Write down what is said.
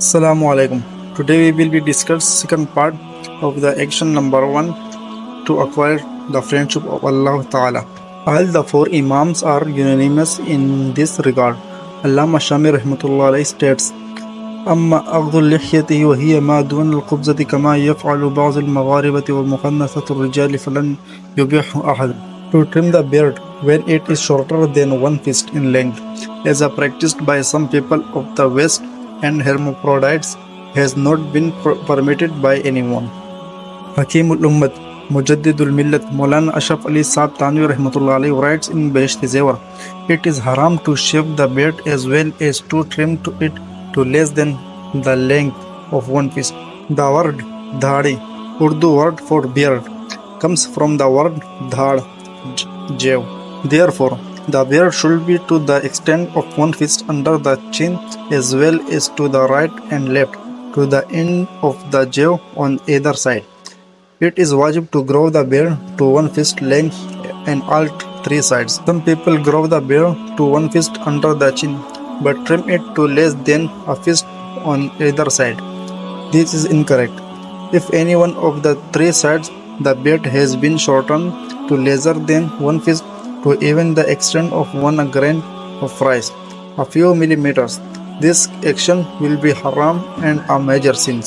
Assalamu alaikum. Today we will be discussing second part of the action number 1 to acquire the friendship of Allah Ta'ala. All the four Imams are unanimous in this regard. Allama Shami rahmatullah alayhi states, أما أخذ اللحية وهي ما دون القبضة كما يفعل بعض المغاربة ومخنثة الرجال فلن يبيح أحد. To trim the beard when it is shorter than one fist in length, as practiced by some people of the West and hermaphrodites, has not been permitted by anyone. Hakimul Ummat, Mujaddidul Millat, Maulana Ashraf Ali Saab Tanvi rahmatullah alayhi writes in Beheshti Zewar, it is haram to shave the beard as well as to trim it to less than the length of one fist. The word dhadi, Urdu word for beard, comes from the word dhad, jaw. Therefore, the beard should be to the extent of one fist under the chin as well as to the right and left, to the end of the jaw on either side. It is wajib to grow the beard to one fist length and all three sides. Some people grow the beard to one fist under the chin, but trim it to less than a fist on either side. This is incorrect. If any one of the three sides the beard has been shortened to lesser than one fist to even the extent of one grain of rice, a few millimeters, this action will be haram and a major sin.